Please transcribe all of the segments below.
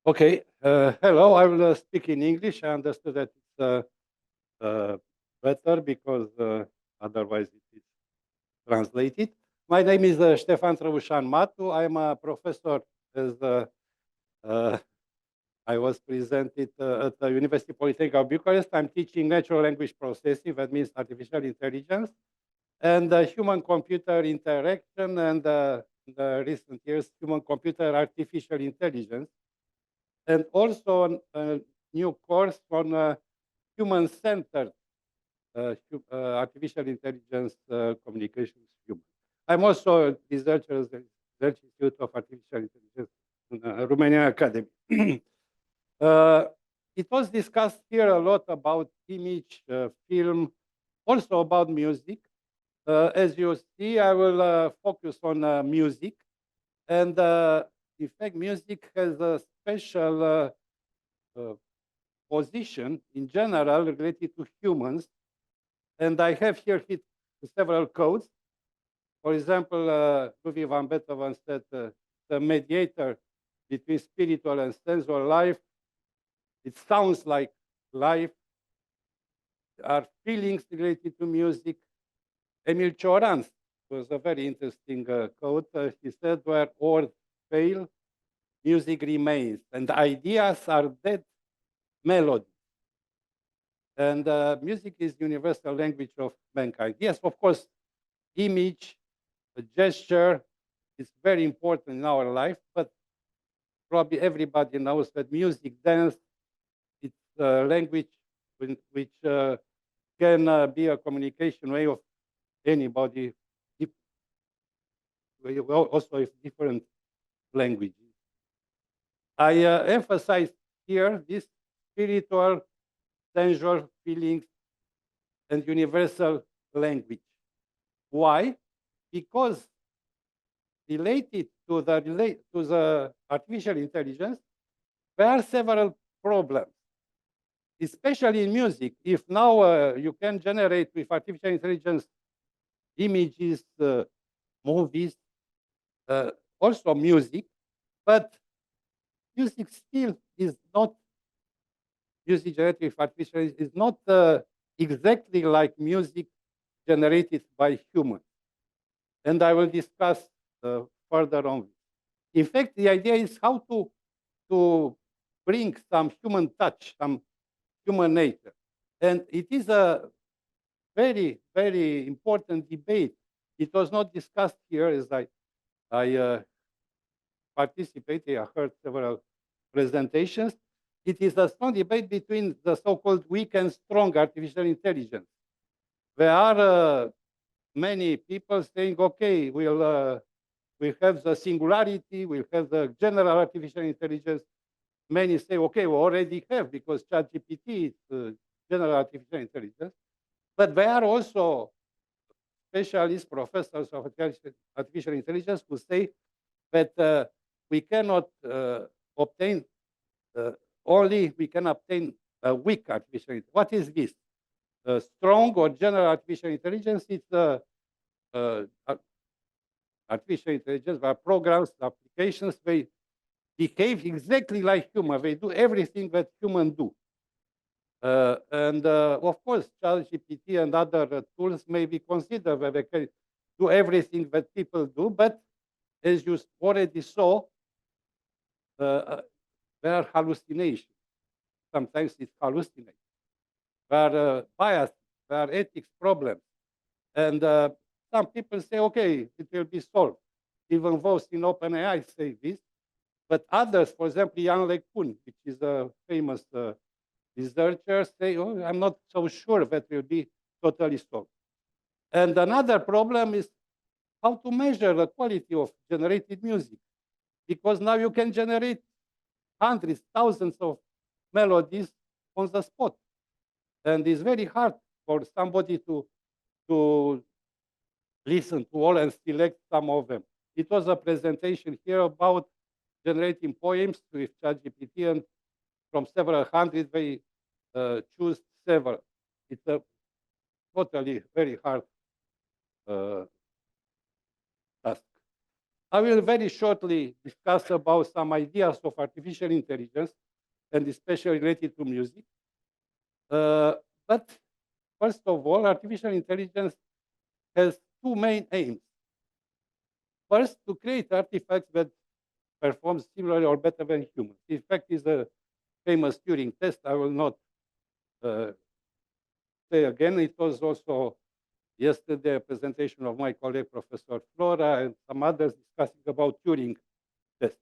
Okay. Hello. I will speak in English. I understood that it's better because otherwise it is translated. My name is Stefan Trausan-Matu. I am a professor, as uh, I was presented at the University Polytechnic of Bucharest. I'm teaching natural language processing, that means artificial intelligence, and human-computer interaction, and in the recent years, human-computer artificial intelligence, and also a new course on human-centered artificial intelligence communications human. I'm also a researcher at the Research Institute of Artificial Intelligence in Romanian Academy. uh, it was discussed here a lot about image, film, also about music. As you see, I will focus on music. And in fact, music has a special uh, position in general related to humans. And I have here hit several codes. For example, Ludwig van Beethoven said the mediator between spiritual and sensual life. It sounds like life. There are feelings related to music. Emil Cioran was a very interesting quote. He said, where words fail, music remains, and ideas are dead melodies. And music is universal language of mankind. Yes, of course, image, a gesture is very important in our life, but probably everybody knows that music, dance, it's a language which can be a communication way of anybody, also with different languages. I emphasize here this spiritual, sensual feelings and universal language. Why? Because related to the artificial intelligence, there are several problems, especially in music. If now you can generate with artificial intelligence images, movies, also music, but music still is not, music generated with artificial is not exactly like music generated by humans. And I will discuss further on this. In fact, the idea is how to bring some human touch, some human nature. And it is a very, very important debate. It was not discussed here as I participated, I heard several presentations. It is a strong debate between the so-called weak and strong artificial intelligence. There are many people saying, okay, we have the singularity, we'll have the general artificial intelligence. Many say, okay, we already have, because ChatGPT is general artificial intelligence. But there are also specialists, professors of artificial intelligence who say that we cannot obtain, only we can obtain a weak artificial intelligence. What is this? Strong or general artificial intelligence is artificial intelligence, where programs, applications, they behave exactly like human. They do everything that humans do. And of course, ChatGPT and other tools may be considered that they can do everything that people do, but as you already saw, there are hallucinations. Sometimes it's hallucinations. There are bias, there are ethics problems. And some people say, okay, it will be solved. Even those in OpenAI say this. But others, for example, Jan LeCun, which is a famous researcher, say, oh, I'm not so sure that will be totally solved. And another problem is how to measure the quality of generated music. Because now you can generate hundreds, thousands of melodies on the spot. And it's very hard for somebody to listen to all and select some of them. It was a presentation here about generating poems with ChatGPT, and from several hundred, they choose several. It's a totally very hard task. I will very shortly discuss about some ideas of artificial intelligence, and especially related to music. Uh, but first of all, artificial intelligence has two main aims. First, to create artifacts that perform similarly or better than humans. In fact, is a famous Turing test. I will not uh, say again. It was also yesterday a presentation of my colleague, Professor Flora, and some others discussing about Turing test.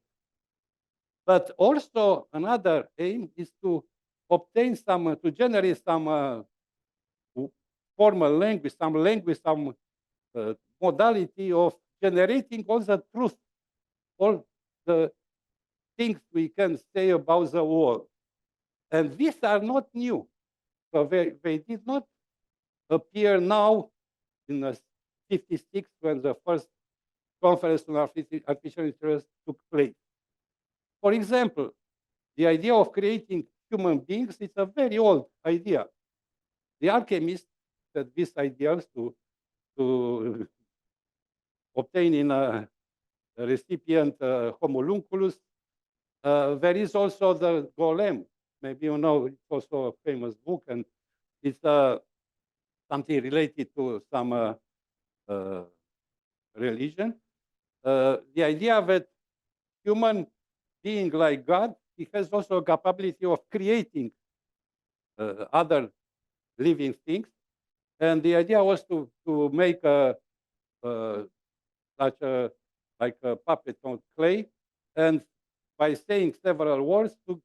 But also another aim is to obtain some, to generate some formal language, some modality of generating all the truth, all the things we can say about the world. And these are not new. So they did not appear now in 1956 when the first conference on artificial intelligence took place. For example, the idea of creating human beings is a very old idea. The alchemists had these ideas to obtain in a recipient homolunculus. There is also the golem. Maybe you know, it's also a famous book, and it's something related to some uh, religion. The idea that human being like God, he has also a capability of creating other living things. And the idea was to make such a like a puppet on clay, and by saying several words to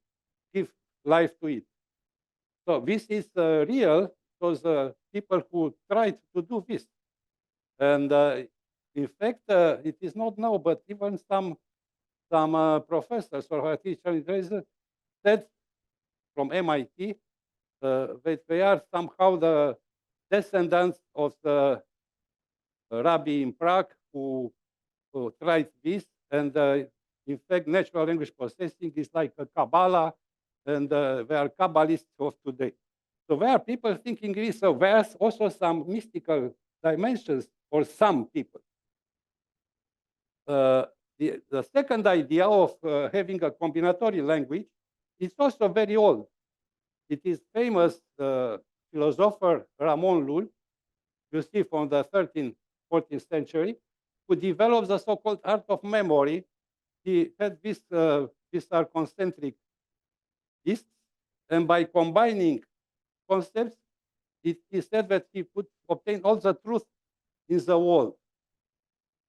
give life to it. So this is real because people who tried to do this, and in fact, it is not now, but even some professors or artificial intelligence said from MIT that they are somehow the descendants of the rabbi in Prague who tried this. And in fact, natural language processing is like a Kabbalah, and they are Kabbalists of today. So there are people thinking this. So there's also some mystical dimensions for some people. The second idea of having a combinatory language is also very old. It is famous philosopher Ramon Lull, you see from the 13th, 14th century, who develops the so-called art of memory. He had these are concentric discs, and by combining concepts, he said that he could obtain all the truth in the world.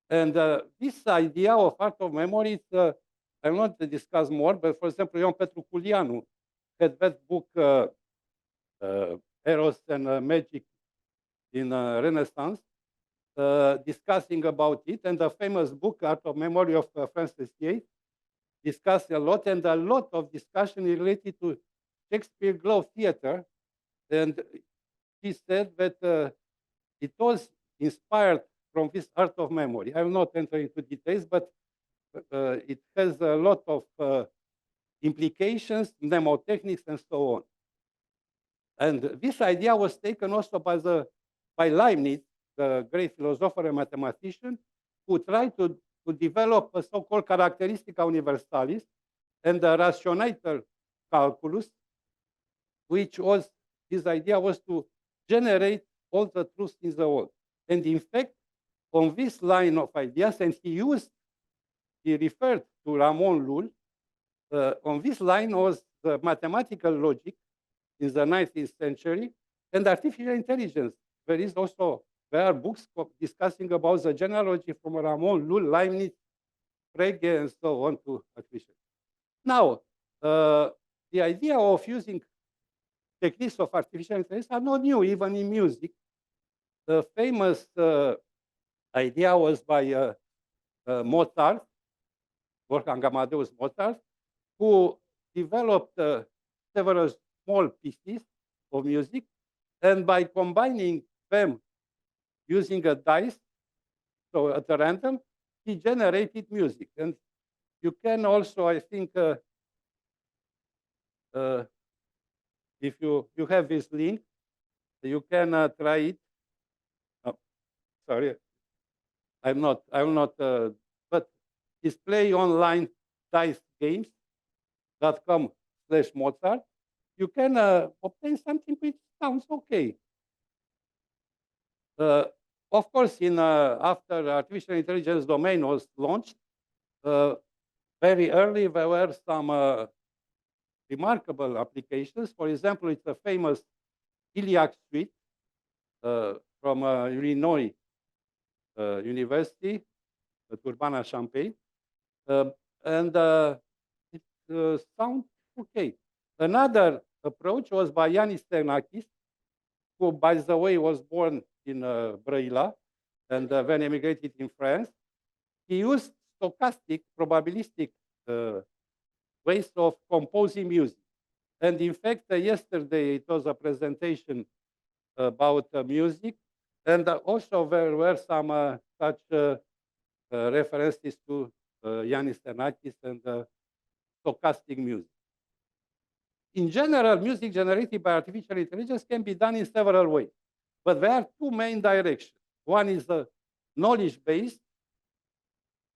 And this idea of art of memory, I will not discuss more, but for example, Ion Petru Culianu had that book, Eros and Magic in Renaissance, discussing about it. And the famous book, Art of Memory of Francis Yates, discussed a lot, and a lot of discussion related to Shakespeare Globe Theater. And he said that it was inspired from this art of memory. I will not enter into details, but it has a lot of implications, mnemotechnics, and so on. And this idea was taken also by Leibniz, the great philosopher and mathematician, who tried to develop a so-called characteristica universalis and the rationator calculus, which was, his idea was to generate all the truth in the world. And in fact, on this line of ideas, and he referred to Ramon Lull, on this line was the mathematical logic in the 19th century and artificial intelligence. There are books discussing about the genealogy from Ramon Lull, Leibniz, Frege, and so on to artificial. Now, the idea of using techniques of artificial intelligence are not new, even in music. The famous idea was by Mozart, Wolfgang Amadeus Mozart, who developed several small pieces of music, and by combining them using a dice, so at random, he generated music. And you can also, I think, if you have this link, you can try it. Oh, sorry, I will not, but display online dice games.com/Mozart, you can obtain something which sounds okay. Of course, after artificial intelligence domain was launched, very early there were some remarkable applications. For example, it's a famous Iliac suite from Illinois University at Urbana-Champaign, and it sounds okay. Another approach was by Yanis Ternakis, who, by the way, was born in Brăila and then emigrated in France. He used stochastic, probabilistic ways of composing music. And in fact, yesterday it was a presentation about music, and also there were some such references to Yanis Ternakis and stochastic music. In general, music generated by artificial intelligence can be done in several ways, but there are two main directions. One is knowledge-based,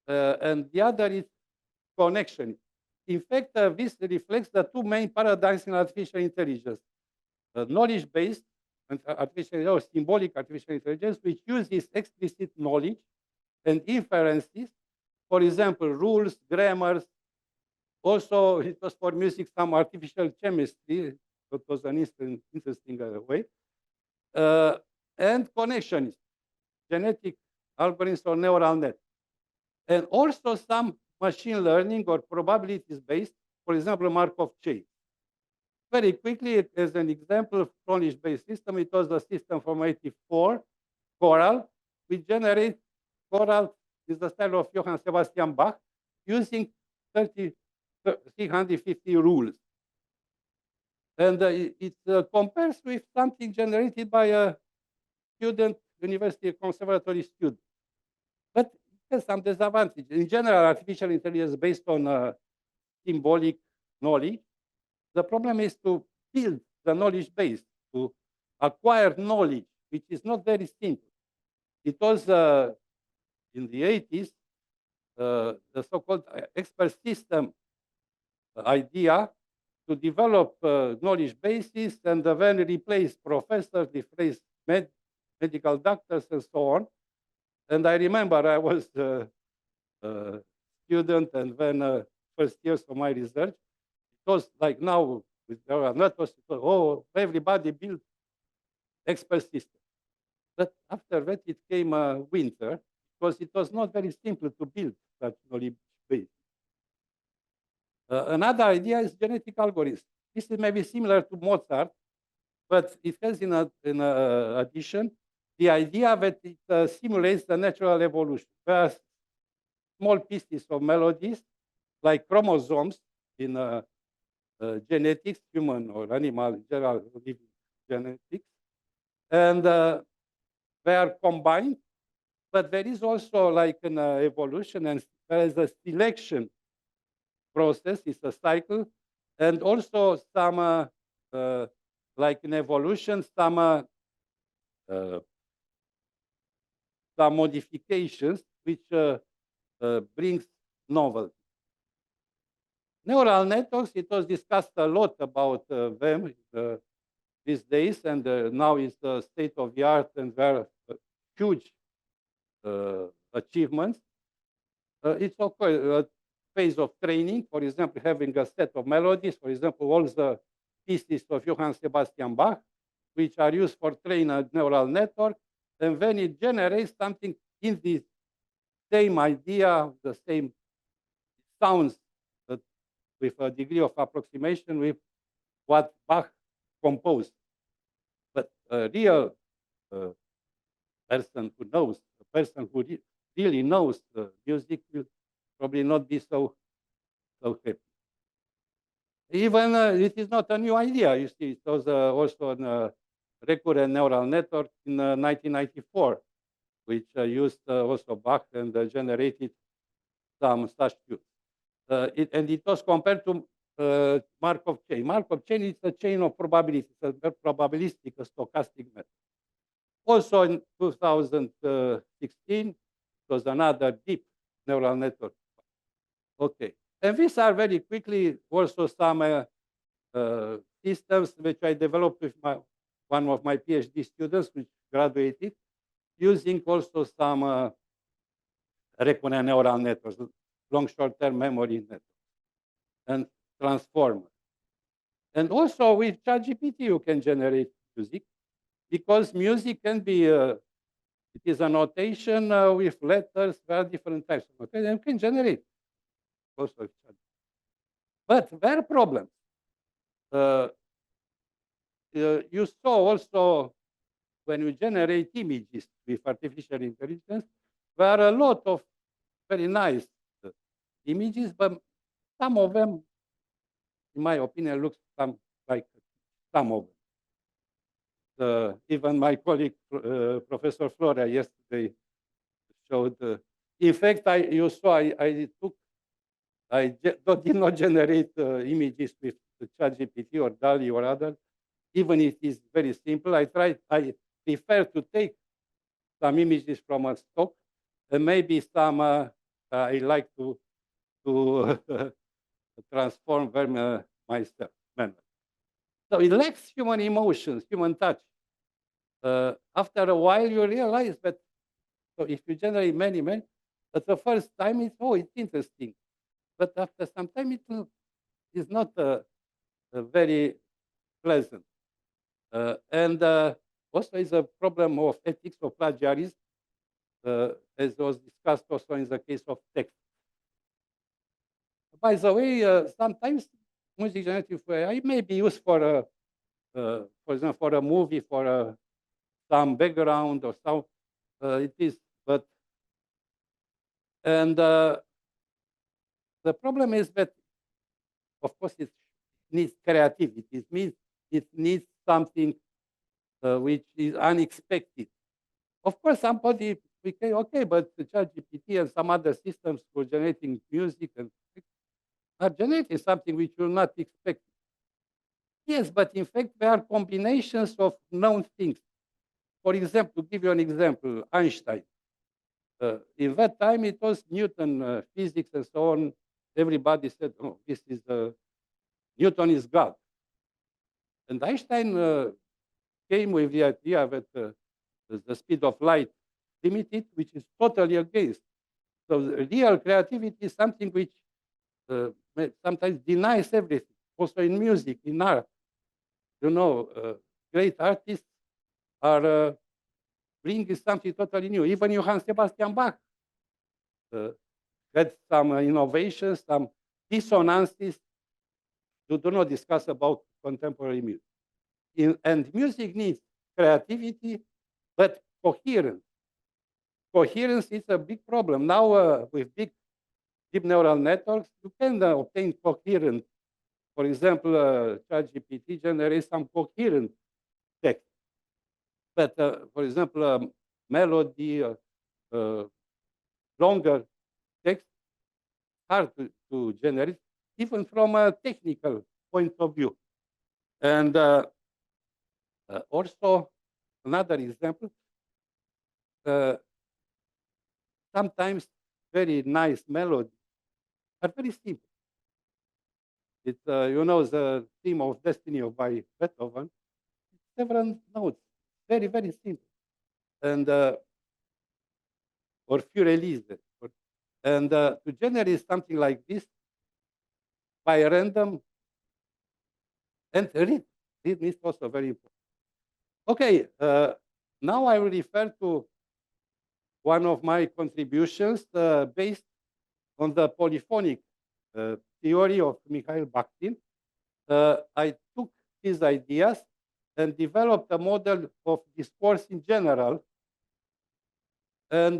and the other is connection. In fact, this reflects the two main paradigms in artificial intelligence: knowledge-based and artificial or symbolic artificial intelligence, which uses explicit knowledge and inferences, for example, rules, grammars. Also, it was for music some artificial chemistry. That was an interesting way. And connections, genetic algorithms or neural net. And also some machine learning or probabilities-based, for example, Markov chain. Very quickly, as an example of knowledge-based system, it was the system from 84, Choral. We generate Choral is the style of Johann Sebastian Bach using 350 rules. And it compares with something generated by a student, university conservatory student. But it has some disadvantages. In general, artificial intelligence based on symbolic knowledge, the problem is to build the knowledge base, to acquire knowledge, which is not very simple. It was in the 80s, the so-called expert system idea to develop knowledge bases and then replace professors, replace medical doctors, and so on. And I remember I was a student and then first years of my research. It was like now with neural networks, everybody built expert systems. But after that, it came winter because it was not very simple to build such knowledge base. Another idea is genetic algorithms. This is maybe similar to Mozart, but it has in addition the idea that it simulates the natural evolution. There are small pieces of melodies, like chromosomes in genetics, human or animal, in general, genetics, and they are combined. But there is also like an evolution, and there is a selection process, it's a cycle, and also some, like in evolution, some modifications which brings novelty. Neural networks, it was discussed a lot about them these days, and now it's the state of the art, and there are huge achievements. It's okay, a phase of training, for example, having a set of melodies, for example, all the pieces of Johann Sebastian Bach, which are used for training a neural network, and then it generates something in the same idea, the same sounds, with a degree of approximation with what Bach composed. But a real person who knows, a person who really knows music will probably not be so happy. Even it is not a new idea. You see, it was also a recurrent neural network in 1994, which used also Bach and generated some such cues. And it was compared to Markov chain. Markov chain is a chain of probabilities, a probabilistic, a stochastic method. Also in 2016, it was another deep neural network Okay. And these are very quickly also some systems which I developed with one of my PhD students, which graduated, using also some recurrent neural networks, long short-term memory networks, and transformers. And also with ChatGPT, you can generate music, because music can be, it is a notation with letters, there are different types of notation, and you can generate also with ChatGPT. But there are problems. You saw also when you generate images with artificial intelligence, there are a lot of very nice images, but some of them, in my opinion, looks like some of them. Even my colleague, Professor Flora, yesterday showed. In fact, you saw I did not generate images with the ChatGPT or DALI or other, even if it is very simple. I prefer to take some images from a stock, and maybe some I like to transform them myself. So it lacks human emotions, human touch. After a while, you realize that, so if you generate many, at the first time, it's interesting. But after some time, it is not very pleasant. And also is a problem of ethics of plagiarism, as was discussed also in the case of text. By the way, sometimes music generative AI may be used for example, for a movie, for some background or some. It is, but and the problem is that, of course, it needs creativity. It needs something which is unexpected. Of course, somebody we say, okay, but the ChatGPT and some other systems for generating music and are generating something which you will not expect. Yes, but in fact, there are combinations of known things. For example, to give you an example, Einstein. In that time, it was Newton physics and so on. Everybody said, "Oh, this is Newton is God." And Einstein came with the idea that the speed of light limited, which is totally against. So real creativity is something which sometimes denies everything. Also in music, in art, great artists are bringing something totally new. Even Johann Sebastian Bach had some innovations, some dissonances. You do not discuss about contemporary music. And music needs creativity, but coherence. Coherence is a big problem. Now, with big deep neural networks, you can obtain coherent. For example, ChatGPT generates some coherent text. But, for example, melody, longer text, hard to generate, even from a technical point of view. And also, another example, sometimes very nice melodies are very simple. It's, the theme of Destiny by Beethoven, several notes, very, very simple. And, or Furelise. And to generate something like this by random, and read is also very important. Okay, now I will refer to one of my contributions based on the polyphonic theory of Mikhail Bakhtin. I took his ideas and developed a model of discourse in general. And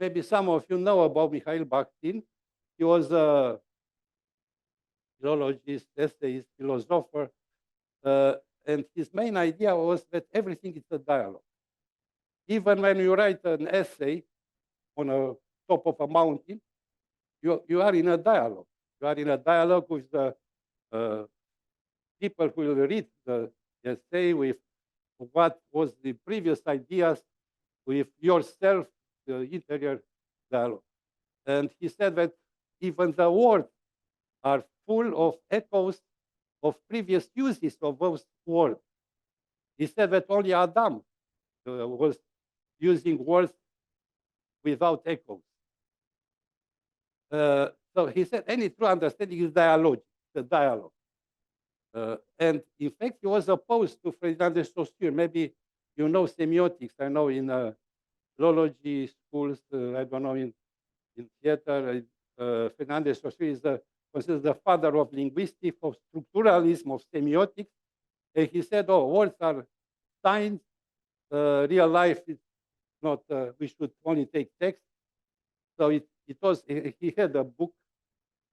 maybe some of you know about Mikhail Bakhtin. He was a philologist, essayist, philosopher. And his main idea was that everything is a dialogue. Even when you write an essay on a top of a mountain, you are in a dialogue. You are in a dialogue with the people who will read the essay, with what was the previous ideas, with yourself, the interior dialogue. And he said that even the words are full of echoes of previous uses of those words. He said that only Adam was using words without echoes. So he said any true understanding is dialogue, the dialogue. And in fact, he was opposed to Ferdinand de Saussure. Maybe you know semiotics. I know in philology schools, I don't know, in theater, Ferdinand de Saussure is considered the father of linguistics, of structuralism, of semiotics. And he said, oh, words are signs, real life is not, we should only take text. So it was, he had a book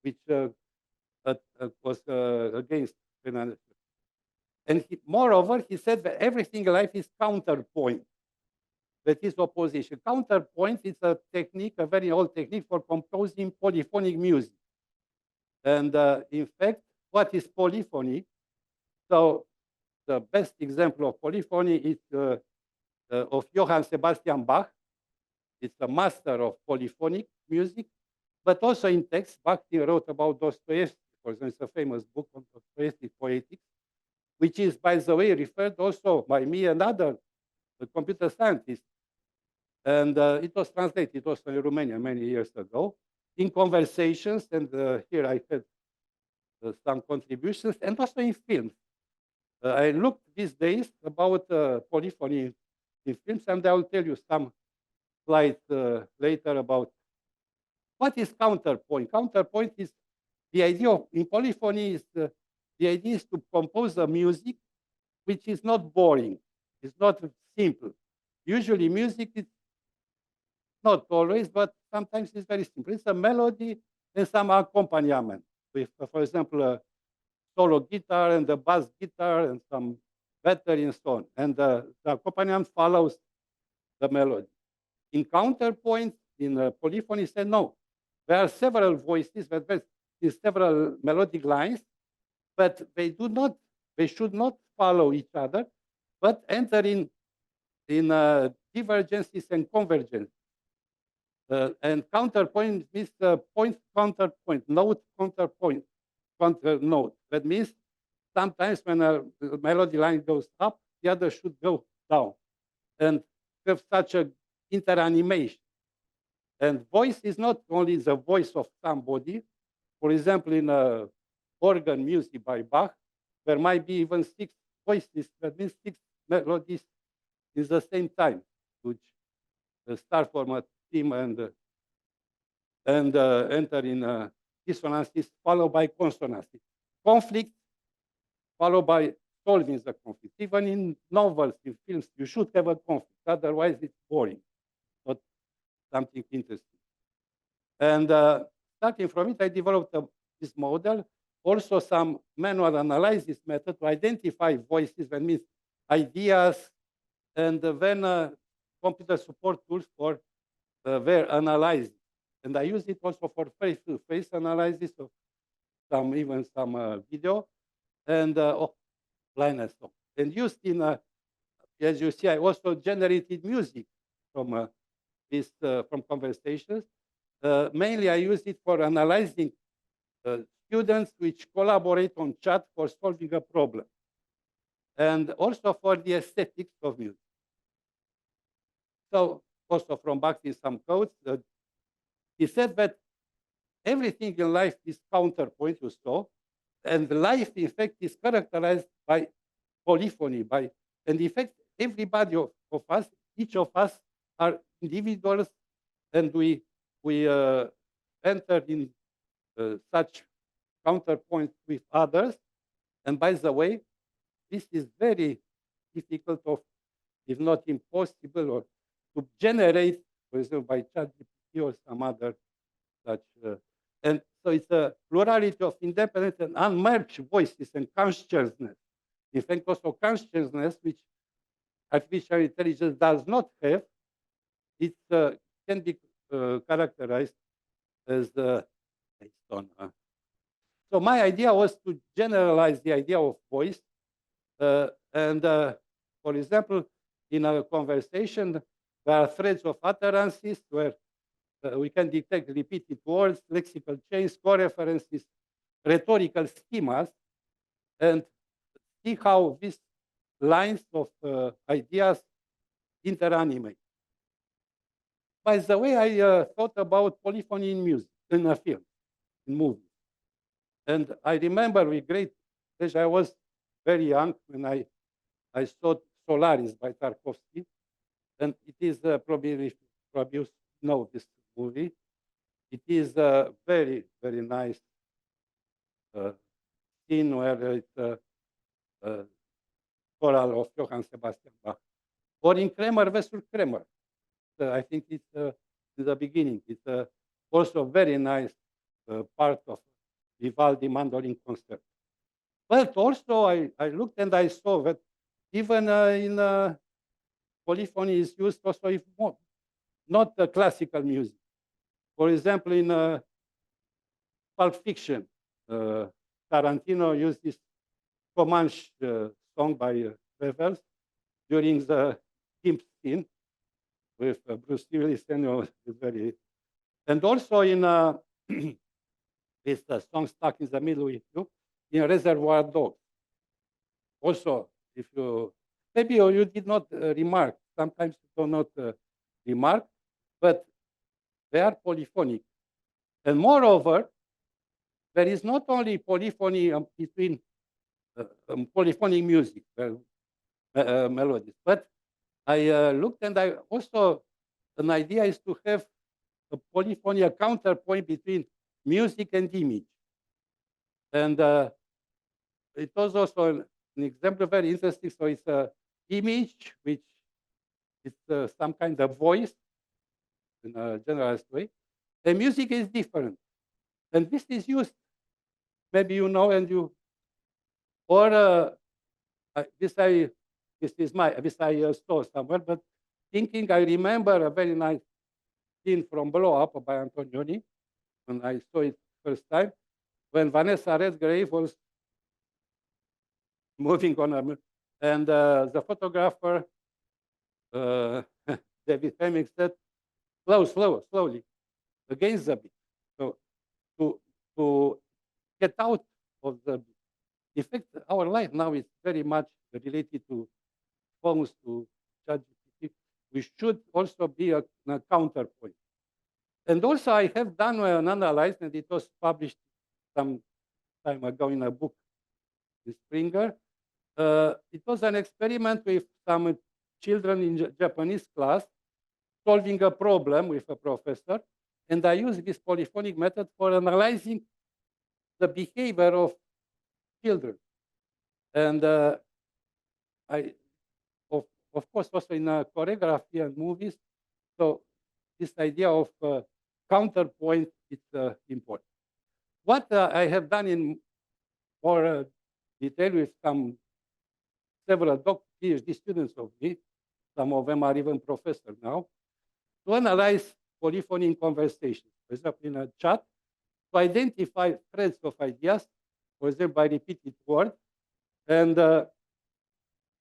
which was against Fernandez. And moreover, he said that everything in life is counterpoint. That is opposition. Counterpoint is a technique, a very old technique for composing polyphonic music. And in fact, what is polyphony? So the best example of polyphony is of Johann Sebastian Bach. It's a master of polyphonic music, but also in text. Bach wrote about Dostoevsky, for example, it's a famous book on Dostoevsky poetics, which is, by the way, referred also by me and other computer scientists. And it was translated also in Romania many years ago in conversations, and here I had some contributions, and also in films. I looked these days about polyphony in films, and I will tell you some slides later about what is counterpoint. Counterpoint is the idea of, in polyphony, is the idea is to compose a music which is not boring, it's not simple. Usually music is not always, but sometimes it's very simple. It's a melody and some accompaniment with, for example, a solo guitar and a bass guitar and some battery and so on. And the accompaniment follows the melody. In counterpoint, in polyphony, say no. There are several voices, but in several melodic lines, but they should not follow each other, but enter in divergences and convergences. And counterpoint means point counterpoint, note counterpoint, counter note. That means sometimes when a melody line goes up, the other should go down, and have such a interanimation. And voice is not only the voice of somebody. For example, in organ music by Bach, there might be even 6 voices. That means 6 melodies at the same time, which start from a theme and enter in dissonances, followed by consonances. Conflict, followed by solving the conflict. Even in novels, in films, you should have a conflict. Otherwise, it's boring, not something interesting. And starting from it, I developed this model. Also, some manual analysis method to identify voices, that means ideas, and then computer support tools for their analysis. And I use it also for face-to-face analysis of even some video, and blindness. And used in, as you see, I also generated music from from conversations. Mainly, I use it for analyzing students which collaborate on chat for solving a problem, and also for the aesthetics of music. So also from Bach in some quotes, he said that everything in life is counterpoint, you saw, and life, in fact, is characterized by polyphony. And in fact, everybody of us, each of us, are individuals, and we enter in such counterpoint with others. And by the way, this is very difficult, if not impossible, or to generate, for example, by ChatGPT or some other such. And so it's a plurality of independent and unmerged voices and consciousness. In fact, also consciousness, which artificial intelligence does not have, it can be characterized as based on. So my idea was to generalize the idea of voice. And for example, in a conversation, there are threads of utterances where we can detect repeated words, lexical chains, co-references, rhetorical schemas, and see how these lines of ideas interanimate. By the way, I thought about polyphony in music, in a film, in movies. And I remember with great pleasure, I was very young when I saw Solaris by Tarkovsky. And it is probably you know this movie. It is a very, very nice scene where it's a choral of Johann Sebastian Bach. Or in Kremer versus Kremer. I think it's in the beginning. It's also a very nice part of Vivaldi mandolin concert. But also I looked and I saw that even in polyphony is used also if not classical music. For example, in Pulp Fiction, Tarantino used this Comanche song by Revels during the pimp scene with Bruce Willis, and very. And also in this song "Stuck in the Middle with You" in Reservoir Dogs. Also, if you maybe you did not remark, sometimes you do not remark, but they are polyphonic. And moreover, there is not only polyphony between polyphonic music, melodies, but I looked and I also, an idea is to have a polyphony, a counterpoint between music and image. And it was also an example very interesting. So it's an image, which is some kind of voice in a generalized way. And music is different. And this is used, maybe you know, and you, or this I saw somewhere, but thinking, I remember a very nice scene from Blow Up by Antonioni, when I saw it first time, when Vanessa Redgrave was moving on, and the photographer, David Hemming, said, slowly, against the beat. So to get out of the effect, our life now is very much related to phones, to ChatGPT. We should also be a counterpoint. And also, I have done an analysis, and it was published some time ago in a book in Springer. It was an experiment with some children in Japanese class solving a problem with a professor, and I used this polyphonic method for analyzing the behavior of children. And of course, also in choreography and movies, so this idea of counterpoint is important. What I have done in more detail with several PhD students of me, some of them are even professors now, to analyze polyphony in conversations, for example, in a chat, to identify threads of ideas, for example, by repeated words, and I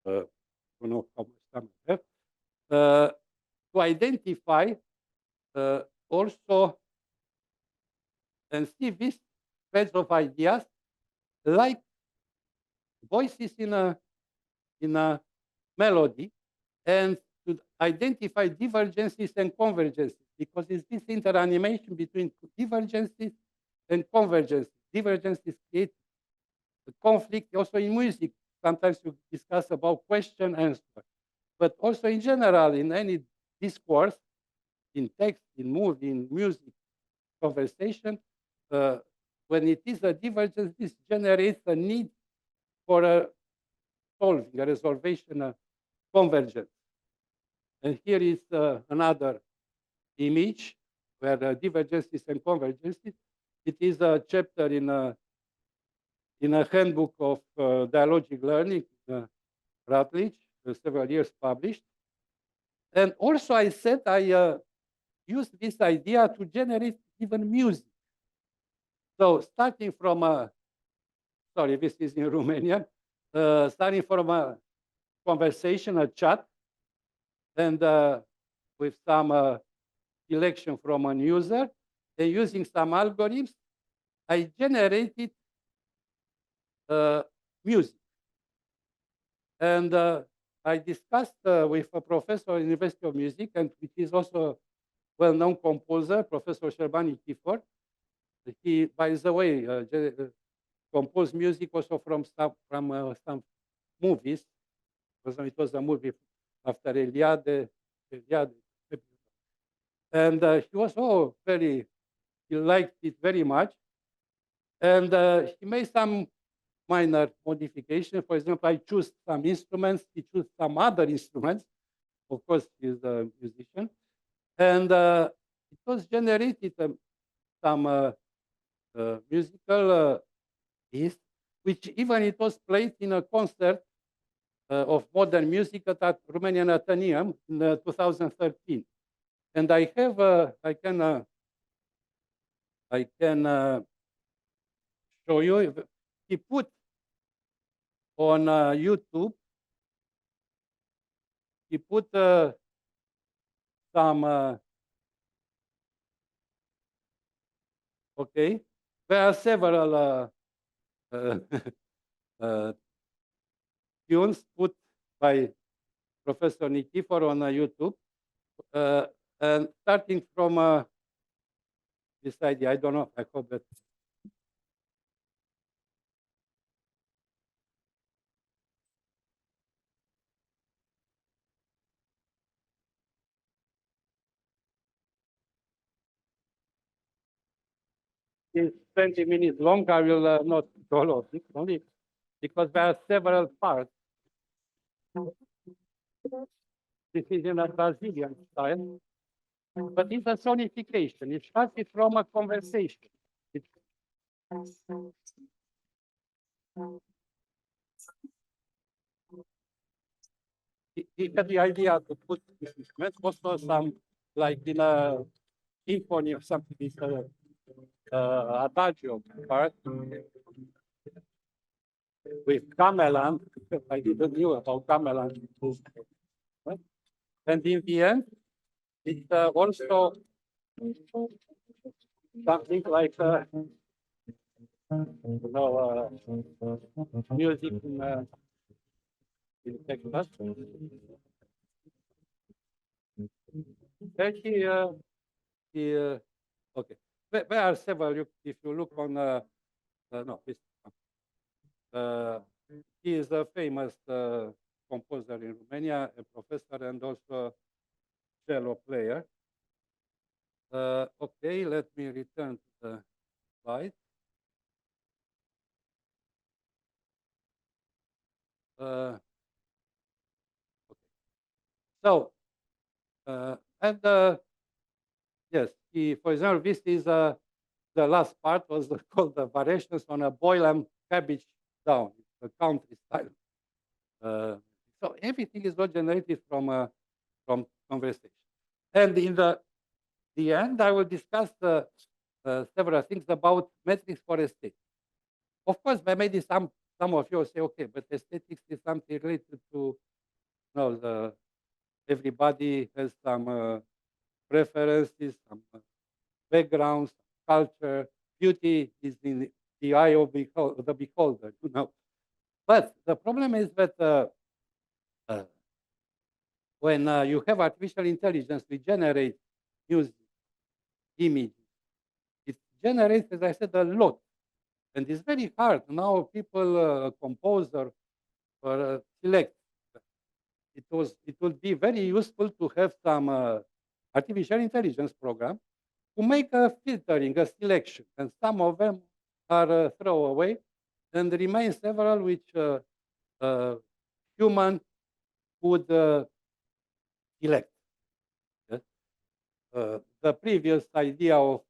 don't know how much time I have, to identify also and see these threads of ideas like voices in a melody, and to identify divergences and convergences, because it's this interanimation between divergences and convergences. Divergences create a conflict also in music. Sometimes you discuss about question answer, but also in general in any discourse, in text, in movie, in music, conversation, when it is a divergence, this generates a need for a solving, a resolution, a convergence. And here is another image where divergences and convergences. It is a chapter in a handbook of dialogic learning, Routledge, several years published. And also I said I used this idea to generate even music. So starting from sorry, this is in Romanian, starting from a conversation, a chat, and with some selection from a user, and using some algorithms, I generated music. And I discussed with a professor at University of Music, and which is also a well-known composer, Professor Sherbani Kifor. He, by the way, composed music also from some movies. It was a movie after Eliade. And he was he liked it very much. And he made some minor modification. For example, I choose some instruments, he chose some other instruments. Of course, he's a musician. And it was generated some musical piece, which even it was played in a concert of modern music at Romanian Athenaeum in 2013. And I have, I can show you. He put on YouTube, he put some, okay, there are several tunes put by Professor Nikifor on YouTube, and starting from this idea, I don't know, I hope that. It's 20 minutes long. I will not go all of it, only because there are several parts. This is in a Brazilian style, but it's a sonification. It started from a conversation. He had the idea to put this instrument, also some, like in a symphony or something, this adagio part with gamelan. I didn't know about gamelan. And in the end, it's also something like music in Texas. And okay. There are several. If you look on, no, this, he is a famous composer in Romania, a professor, and also cello player. Okay, let me return to the slide. Okay. So, and yes, for example, this is the last part was called the variations on a boil and cabbage down. It's a country style. So everything is not generated from conversation. And in the end, I will discuss several things about metrics for aesthetics. Of course, maybe some of you say, okay, but aesthetics is something related to, everybody has some preferences, some backgrounds, culture. Beauty is in the eye of the beholder, But the problem is that when you have artificial intelligence to generate music, images, it generates, as I said, a lot. And it's very hard. Now people compose or select. It would be very useful to have some artificial intelligence program to make a filtering, a selection. And some of them are throwaway, and remain several which human would elect. Yes? The previous idea of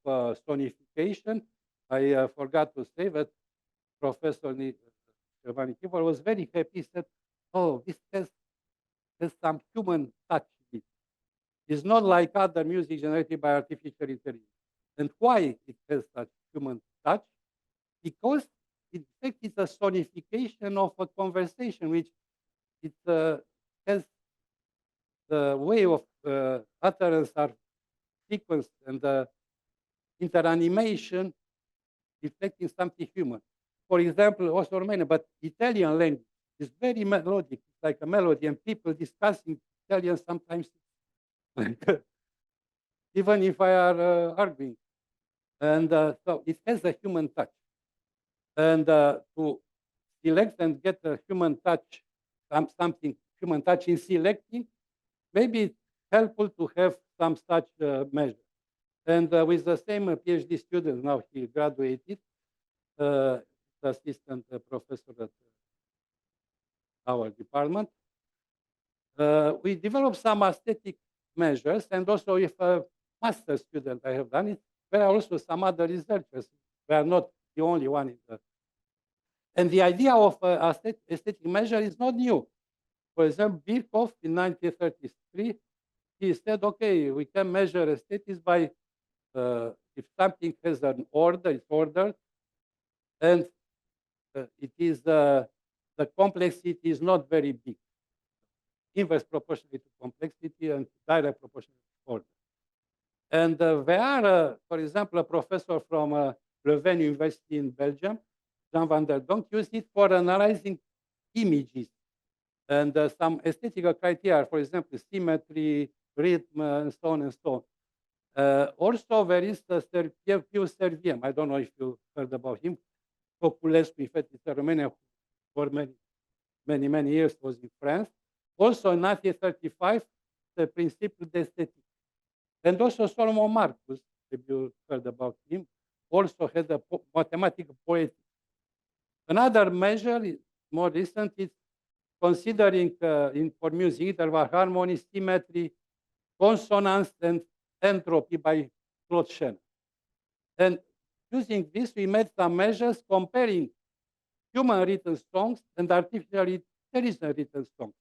sonification, I forgot to say that Professor Giovanni Kipper was very happy. He said, oh, this has some human touch in it. It's not like other music generated by artificial intelligence. And why it has such human touch? Because in fact it's a sonification of a conversation, which it has the way of utterance are sequence and the interanimation reflecting something human. For example, also Romanian, but Italian language is very melodic. It's like a melody, and people discussing Italian sometimes, even if I are arguing. And so it has a human touch. And to select and get a human touch, something human touch in selecting, maybe it's helpful to have some such measure. And with the same PhD student, now he graduated, assistant professor at our department. We developed some aesthetic measures, and also with a master student I have done it, there are also some other researchers. We are not the only one in the. And the idea of aesthetic measure is not new. For example, Birkhoff in 1933, he said, okay, we can measure aesthetics by if something has an order, it's ordered, and it is the complexity is not very big. Inverse proportionally to complexity and direct proportionally to order. And there are, for example, a professor from Leuven University in Belgium, Jean van der Donk, used it for analyzing images and some aesthetical criteria, for example, symmetry, rhythm, and so on and so on. Also, there is Pius Serviem. I don't know if you heard about him. Populescu, in fact, it's a Romanian for many years was in France. Also, in 1935, the Principle d'Esthétique. And also Solomon Marcus, if you heard about him, also had a mathematical poetics. Another measure, more recent, is considering for music interval harmony, symmetry, consonance, and entropy by Claude Shannon. And using this, we made some measures comparing human written songs and artificially intelligent written songs.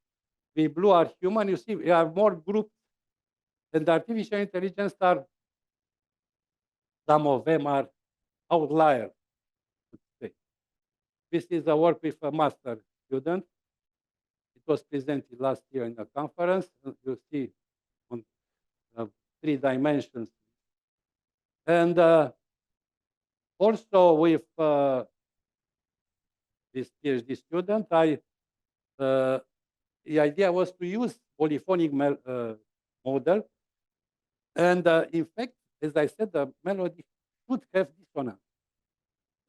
The blue are human, you see, we are more groups, and artificial intelligence are, some of them are outliers. This is a work with a master student. It was presented last year in a conference. You see on 3 dimensions. And also with this PhD student, the idea was to use polyphonic model. And in fact, as I said, the melody should have dissonance.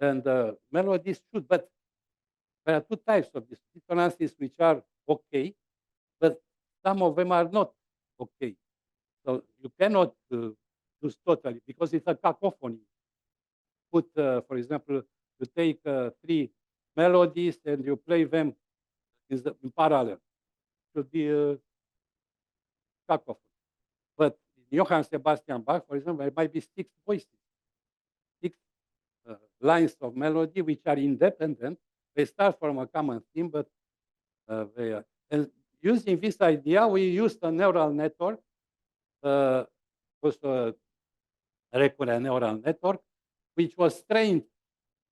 And melodies should, but there are 2 types of dissonances which are okay, but some of them are not okay. So you cannot use totally because it's a cacophony. Put, for example, you take 3 melodies and you play them in parallel. It should be cacophony. But Johann Sebastian Bach, for example, there might be 6 voices, 6 lines of melody which are independent. They start from a common theme, but they are. And using this idea, we used a neural network, also a recurrent neural network, which was trained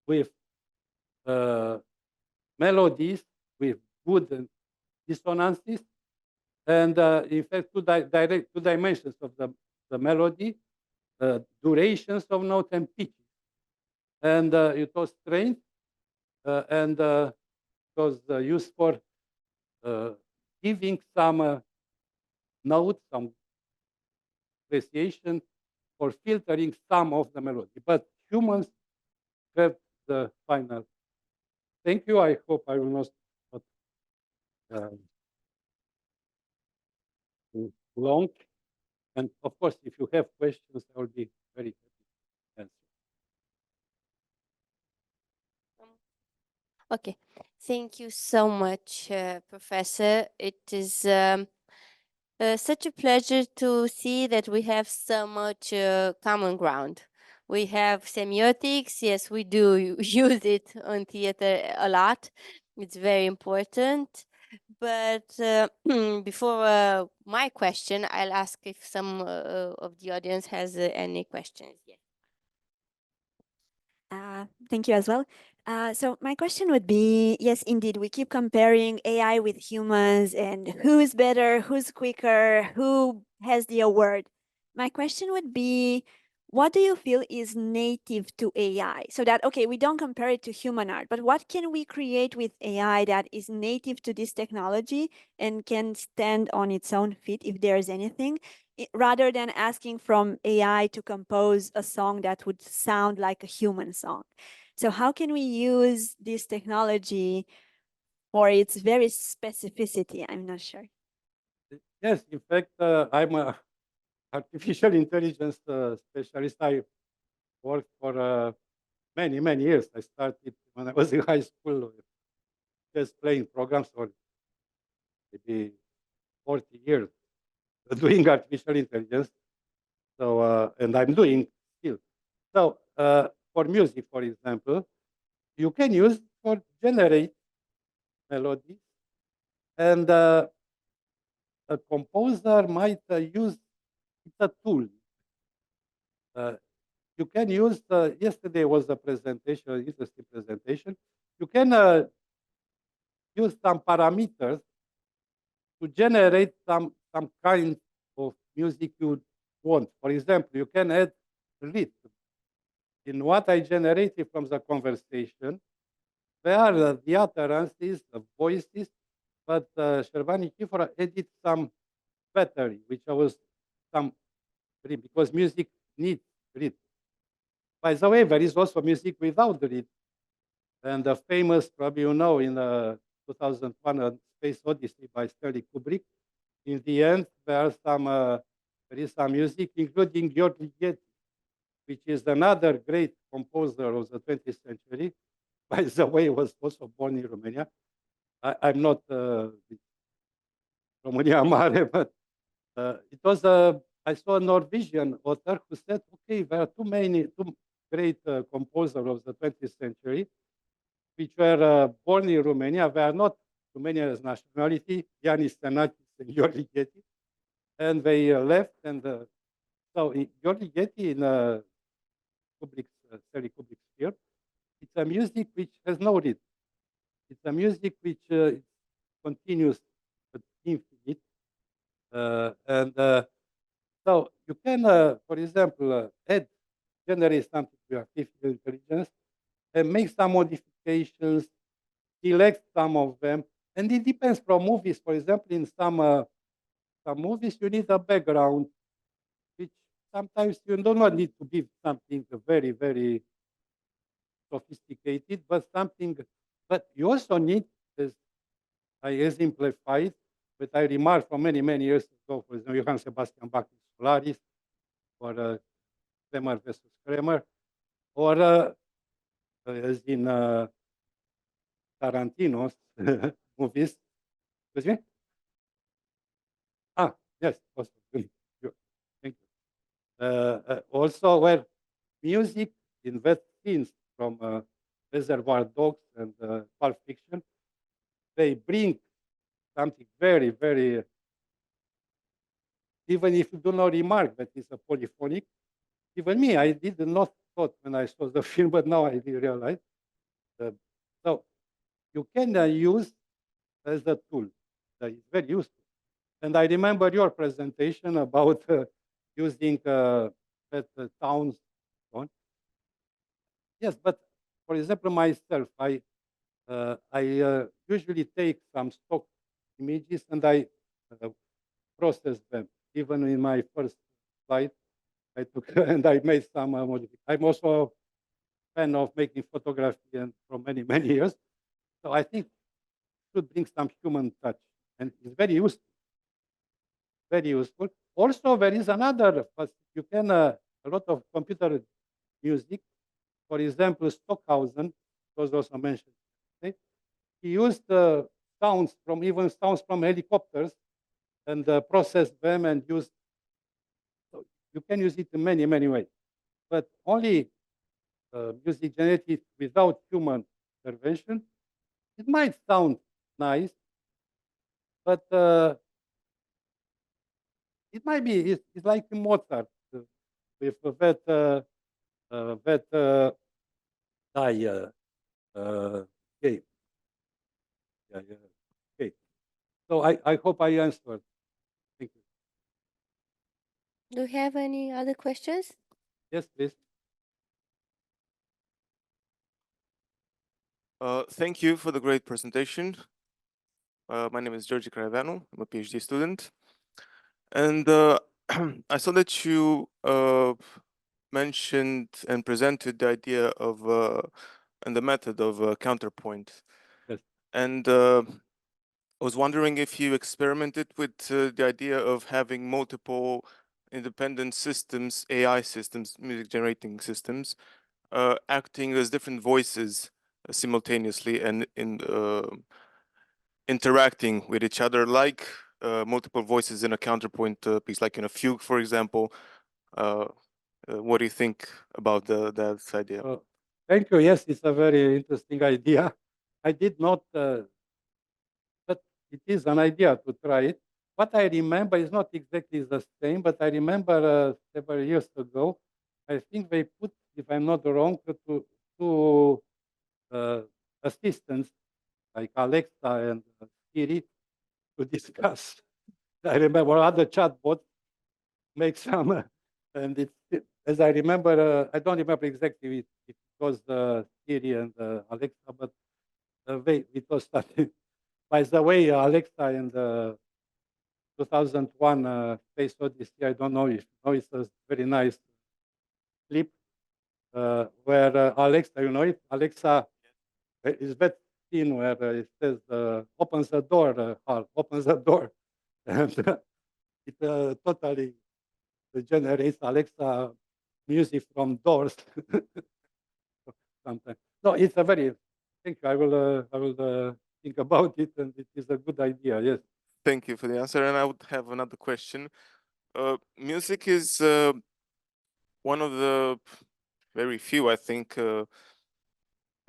with melodies with good dissonances, and in fact, 2 dimensions of the melody, durations of note and pitches. And it was trained, and it was used for giving some notes, some appreciation for filtering some of the melody. But humans have the final. Thank you. I hope I will not too long. And of course, if you have questions, I will be very happy to answer. Okay, thank you so much, Professor. It is such a pleasure to see that we have so much common ground. We have semiotics. Yes, we do use it on theater a lot. It's very important. But before my question, I'll ask if some of the audience has any questions. Yes. Thank you as well. So my question would be, yes, indeed, we keep comparing AI with humans and who's better, who's quicker, who has the award. My question would be, what do you feel is native to AI? So that, okay, we don't compare it to human art, but what can we create with AI that is native to this technology and can stand on its own feet, if there is anything, rather than asking from AI to compose a song that would sound like a human song? So how can we use this technology for its very specificity? I'm not sure. Yes, in fact, I'm a artificial intelligence specialist. I worked for many, many years. I started when I was in high school, just playing programs for maybe 40 years doing artificial intelligence. So, and I'm doing still. So, for music, for example, you can use for generate melodies, and a composer might use it's a tool. Uh, you can use. Yesterday was a presentation, an interesting presentation. You can use some parameters to generate some kind of music you want. For example, you can add rhythm in what I generated from the conversation. There are the utterances, the voices, but Shervani Kifora added some battery, which I was some because music needs rhythm. By the way, there is also music without rhythm. And the famous, probably you know, in 2001, Space Odyssey by Stanley Kubrick. In the end, there is some music, including George Ligeti, which is another great composer of the 20th century. By the way, was also born in Romania. I'm not Romania Mare, but it was I saw a Norwegian author who said, okay, there are two great composers of the 20th century, which were born in Romania. They are not Romanian nationality, Yanis Xenakis and George Ligeti, and they left. And so George Ligeti in Stanley Kubrick's film, it's a music which has no rhythm. It's a music which is continuous but infinite. And so you can, for example, generate something with artificial intelligence and make some modifications, select some of them. And it depends from movies. For example, in some movies, you need a background, which sometimes you do not need to be something very, very sophisticated, but you also need, as I exemplified, but I remarked for many, many years ago, for example, Johann Sebastian Bach in Solaris, or Kramer versus Kramer, or as in Tarantino's movies. Excuse me? Ah, yes, also. Thank you. Also, where music in that scenes from Reservoir Dogs and Pulp Fiction, they bring something very, very, even if you do not remark that it's a polyphonic, even me, I did not thought when I saw the film, but now I realize. So you can use as a tool that is very useful. And I remember your presentation about using that towns. On. Yes, but for example, myself, I usually take some stock images and I process them. Even in my first slide, I took and I made some modifications. I'm also a fan of making photography and for many, many years. So I think should bring some human touch, and it's very useful. Very useful. Also, there is another. You can a lot of computer music. For example, Stockhausen was also mentioned. Okay? He used sounds from helicopters and processed them and used. So you can use it in many, many ways, but only music generated without human intervention. It might sound nice, but it might be. It's like Mozart with that die. Okay. Yeah, yeah. Okay. So I hope I answered. Thank you. Do you have any other questions? Yes, please. Thank you for the great presentation. My name is Georgi Caraveanu. I'm a PhD student. And I saw that you mentioned and presented the idea of and the method of counterpoint. Yes. And I was wondering if you experimented with the idea of having multiple independent systems, AI systems, music generating systems, acting as different voices simultaneously and interacting with each other, like multiple voices in a counterpoint piece, like in a fugue, for example. What do you think about that idea? Thank you. Yes, it's a very interesting idea. I did not, but it is an idea to try it. What I remember is not exactly the same, but I remember several years ago, I think they put, if I'm not wrong, two assistants like Alexa and Siri to discuss. I remember other chatbots make some, and it's, as I remember, I don't remember exactly if it was Siri and Alexa, but it was starting. By the way, Alexa in the 2001 Space Odyssey, I don't know if you know, it's a very nice clip where Alexa, you know it, Alexa is that scene where it says, opens the door, Hal, opens the door. And it totally generates Alexa music from doors sometimes. No, it's a very, thank you. I will think about it, and it is a good idea, yes. Thank you for the answer. And I would have another question. Music is one of the very few, I think,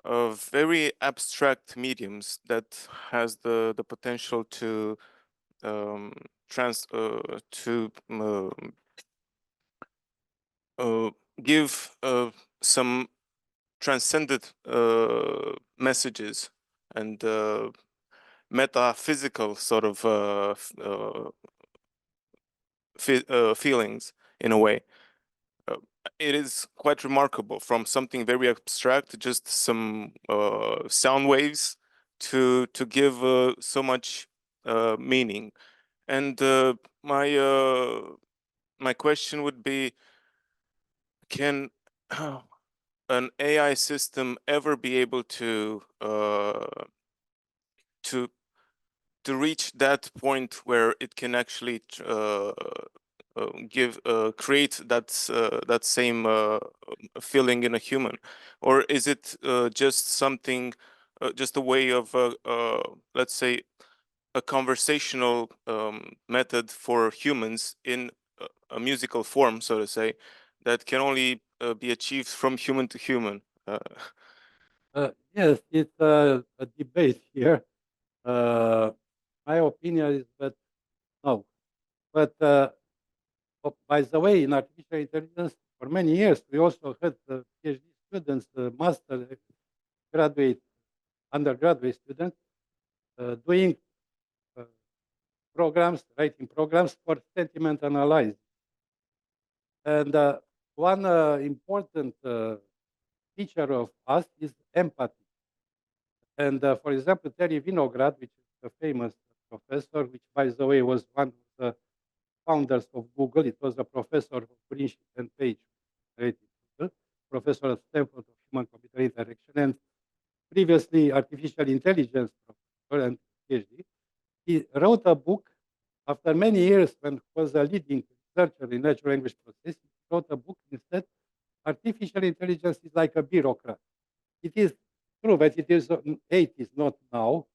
of very abstract mediums that has the potential to um, to give some transcendent messages and metaphysical sort of feelings in a way. Uh, it is quite remarkable, from something very abstract, just some sound waves, to give so much meaning. And my question would be, can an AI system ever be able to to reach that point where it can actually create that same feeling in a human, or is it just something, just a way of let's say a conversational method for humans in a musical form, so to say, that can only be achieved from human to human? Yes, it's a debate here. My opinion is that no. But by the way, in artificial intelligence, for many years, we also had PhD students, master, graduate, undergraduate students doing uh, programs, writing programs for sentiment analysis. And one important feature of us is empathy. And for example, Terry Winograd, which is a famous professor, which by the way was one of the founders of Google. It was a professor of Greenship and Page, professor at Stanford of Human-Computer Interaction, and previously artificial intelligence professor and PhD. He wrote a book after many years when he was a leading researcher in natural language processing. He wrote a book and said, artificial intelligence is like a bureaucrat. It is true that it is 80s, not now.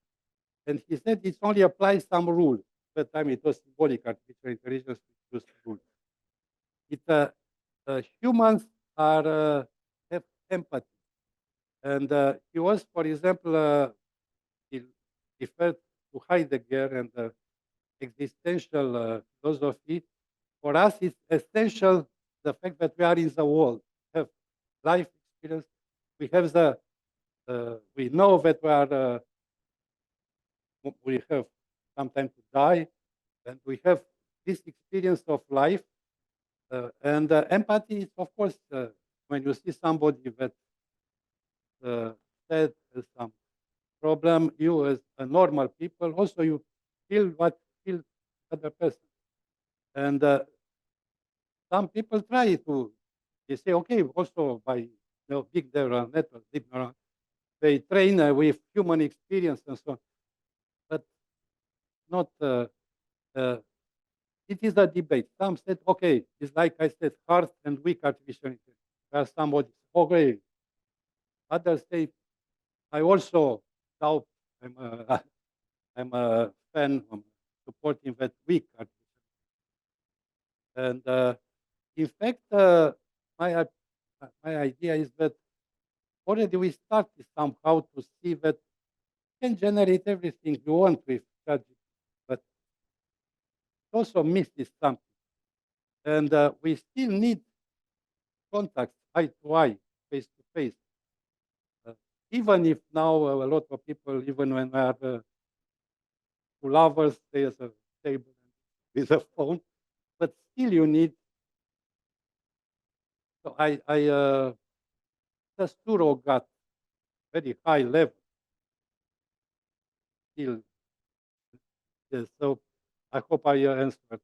And he said it only applies some rules. At that time it was symbolic artificial intelligence, which used rules. Humans have empathy. And he was, for example, he referred to Heidegger and existential philosophy. For us, it's essential the fact that we are in the world, have life experience. We have we know that we have some time to die, and we have this experience of life. And empathy is, of course, when you see somebody that said some problem, you as a normal people, also you feel what feel other person. And some people try to, they say, okay, also by big neural network, deep neural, they train with human experience and so on. But not, it is a debate. Some said, okay, it's like I said, hard and weak artificial intelligence. Where somebody, okay. Others say, I also doubt, I'm a, I'm a fan of supporting that weak artificial intelligence. And in fact, my idea is that already we started somehow to see that you can generate everything you want with ChatGPT, but it also misses something. And we still need contact, eye to eye, face to face. Even if now a lot of people, even when they are two lovers, stay at a table with a phone, but still you need. So I just got very high level still. Yes, so I hope I answered.